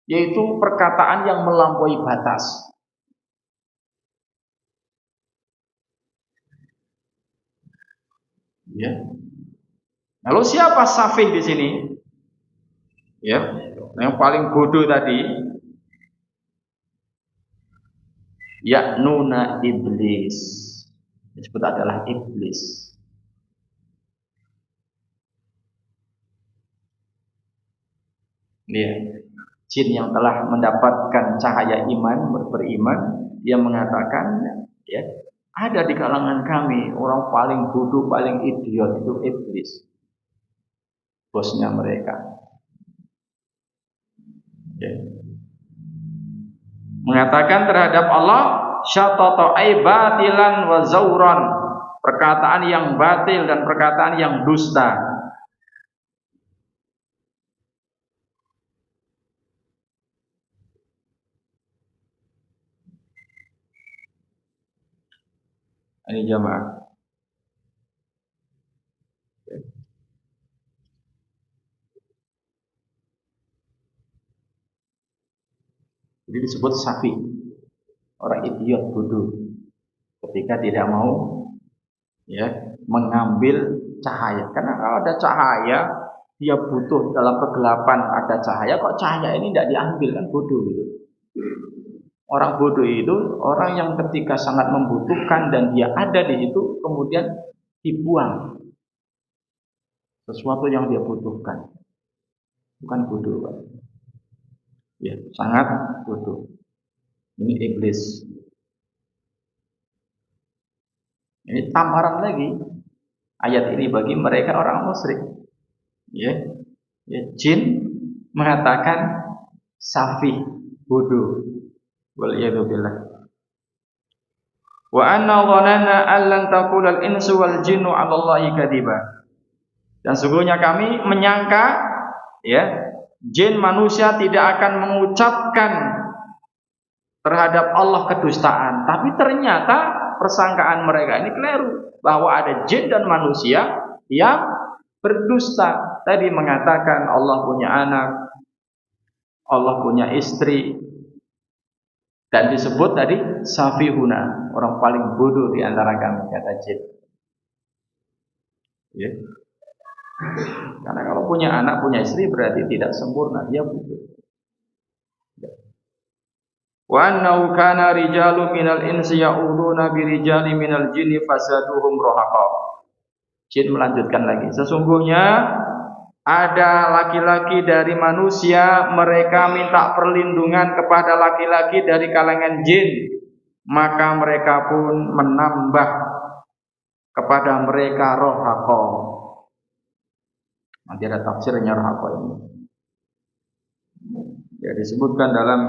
yaitu perkataan yang melampaui batas. Ya. Lalu siapa safih di sini? Ya, yang paling bodoh tadi, yaknuna iblis. Disebut adalah iblis. Ya. Jin yang telah mendapatkan cahaya iman, beriman, dia mengatakan, ya, ada di kalangan kami orang paling bodoh, paling idiot itu iblis, bosnya mereka. Ya. Mengatakan terhadap Allah syatata ay batilan wa zauran, perkataan yang batil dan perkataan yang dusta. Ini jamaah. Jadi disebut safi, orang idiot, bodoh, ketika tidak mau ya mengambil cahaya. Karena kalau ada cahaya, dia butuh dalam kegelapan ada cahaya, kok cahaya ini tidak diambil, kan bodoh gitu. Orang bodoh itu orang yang ketika sangat membutuhkan dan dia ada di situ kemudian dibuang sesuatu yang dia butuhkan. Bukan bodoh, Pak. Ya, sangat bodoh. Ini iblis. Ini tamparan lagi ayat ini bagi mereka orang musyrik. Ya, jin mengatakan safi, bodoh. Wal iyadu billah. Wa anna dhanana allan taqula al-insu wal jinnu 'ala Allahi kadiba. Dan sungguhnya kami menyangka ya, jin manusia tidak akan mengucapkan terhadap Allah kedustaan, tapi ternyata persangkaan mereka ini keliru, bahwa ada jin dan manusia yang berdusta. Tadi mengatakan Allah punya anak, Allah punya istri, dan disebut tadi safihuna, orang paling bodoh di antara kami, kata jin. Ya. Karena kalau punya anak, punya istri berarti tidak sempurna, dia bodoh. Wa annahu kana rijalun minal insi ya'uduna birijali minal jinni fasaduhum rahaqa. Jin melanjutkan lagi, sesungguhnya ada laki-laki dari manusia, mereka minta perlindungan kepada laki-laki dari kalangan jin, maka mereka pun menambah kepada mereka rohako. Nanti ada tafsirnya rohako ini. Ya, disebutkan dalam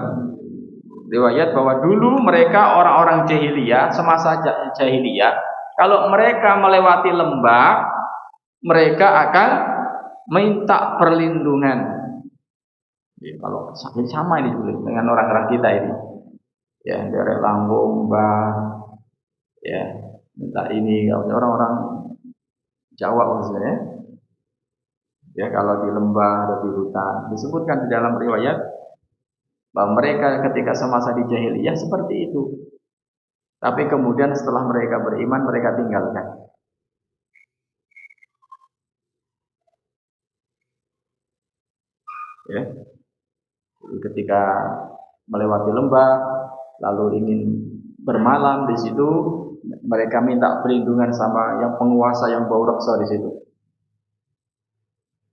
riwayat bahwa dulu mereka orang-orang jahiliyah, semasa jahiliyah, kalau mereka melewati lembah, mereka akan minta perlindungan. Ya, kalau sama ini dengan orang-orang kita ini, ya dari Lampung, ya minta ini, orang-orang Jawa maksudnya. Ya kalau di lembah atau di hutan, disebutkan di dalam riwayat bahwa mereka ketika semasa di jahiliyah seperti itu. Tapi kemudian setelah mereka beriman, mereka tinggalkan. Ya. Jadi ketika melewati lembah lalu ingin bermalam di situ, mereka minta perlindungan sama yang penguasa yang bau reksa di situ.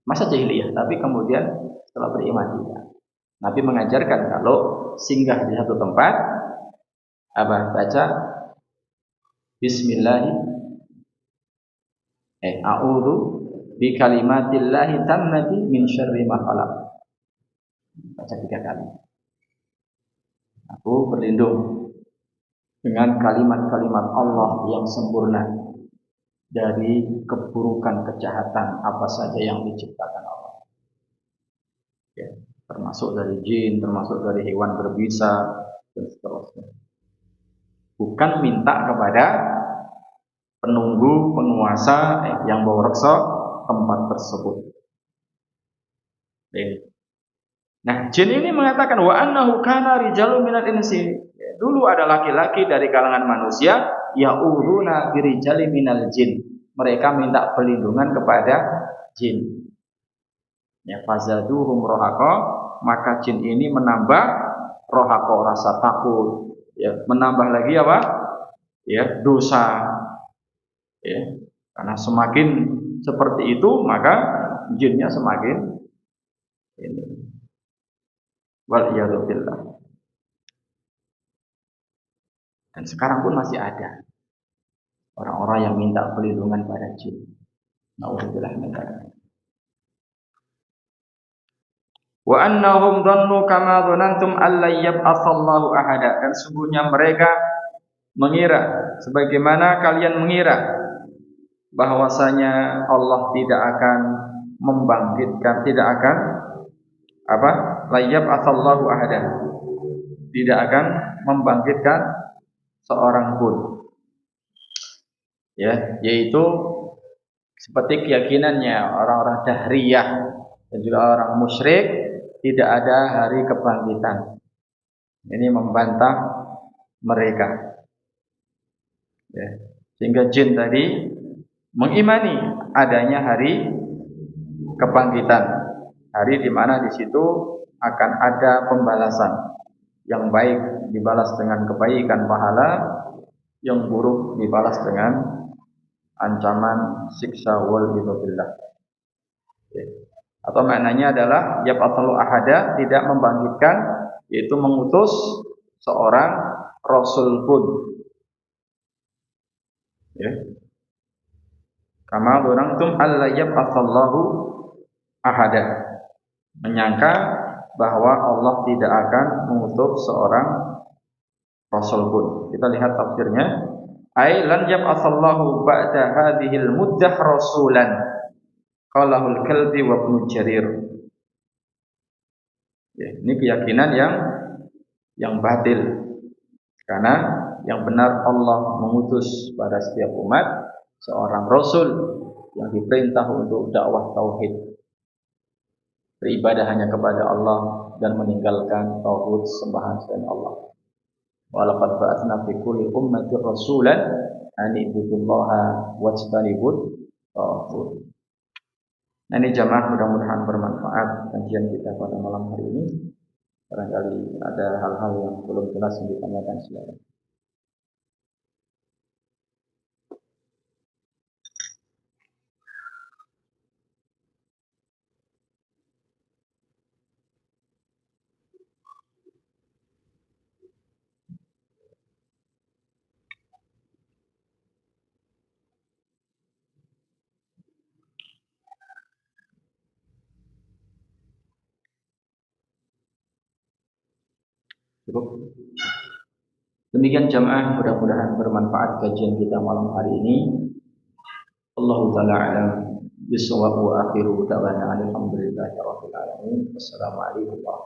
Masa jahiliyah, tapi kemudian setelah beriman tidak. Nabi mengajarkan kalau singgah di satu tempat, baca Bismillah, a'udzu bi kalimatillahi tammati min syarri ma khalaq. Baca 3 kali. Aku berlindung dengan kalimat-kalimat Allah yang sempurna dari keburukan, kejahatan apa saja yang diciptakan Allah. Ya, termasuk dari jin, termasuk dari hewan berbisa dan seterusnya. Bukan minta kepada penunggu, penguasa yang bawa reksa tempat tersebut. Nah, jin ini mengatakan wa annahu kana rijalun minal insi. Dulu ada laki-laki dari kalangan manusia ya'uruna birijali minal jin. Mereka minta perlindungan kepada jin. Ya fazaduhum rohaqo, maka jin ini menambah rohaqo, rasa takut. Ya, menambah lagi apa? Ya, dosa. Ya, karena semakin seperti itu maka jinnya semakin ini. Wal iyadu billah. Dan sekarang pun masih ada orang-orang yang minta perlindungan pada jin. Nauzubillah min dzalik. Wa annahum dhannu kama dhanantum alla yab'atsallahu ahada. Dan sungguhnya mereka mengira sebagaimana kalian mengira bahwasanya Allah tidak akan membangkitkan, tidak akan la yab'atsallahu ahada. Tidak akan membangkitkan seorang pun. Ya, yaitu seperti keyakinannya orang-orang Dahriyah dan juga orang musyrik, tidak ada hari kebangkitan. Ini membantah mereka. Ya. Sehingga jin tadi mengimani adanya hari kebangkitan, hari di mana di situ akan ada pembalasan. Yang baik dibalas dengan kebaikan pahala, yang buruk dibalas dengan ancaman siksa wal billah. Ya. Atau maknanya adalah yab'atsul ahada, tidak membangkitkan, yaitu mengutus seorang rasul pun. Ya. Kama dzanantum alla yab'atsallahu ahada. Menyangka bahwa Allah tidak akan mengutus seorang rasul pun. Kita lihat tafsirnya. Ai lan yab'atsallahu ba'da hadhil muddah rasulan. Qalahul kalbi wa ibnu Jarir. Ya, ini keyakinan yang batil. Karena yang benar Allah mengutus pada setiap umat seorang rasul yang diperintah untuk dakwah tauhid, beribadah hanya kepada Allah dan meninggalkan tauhid sembahan selain Allah. Wa laqad ba'atsna fi kulli ummatin rasulan an ibudullaha wajtanibut tauhid. Nah, ini jamaah, mudah-mudahan bermanfaat kajian kita pada malam hari ini. Barangkali ada hal-hal yang belum jelas yang ditanyakan silakan. Cukup. Demikian jamaah, mudah-mudahan bermanfaat kajian kita malam hari ini. Allahu ta'ala a'lam bishawab wa akhiru da'wana alhamdulillahi rabbil alamin. Wassalamualaikum warahmatullahi wabarakatuh.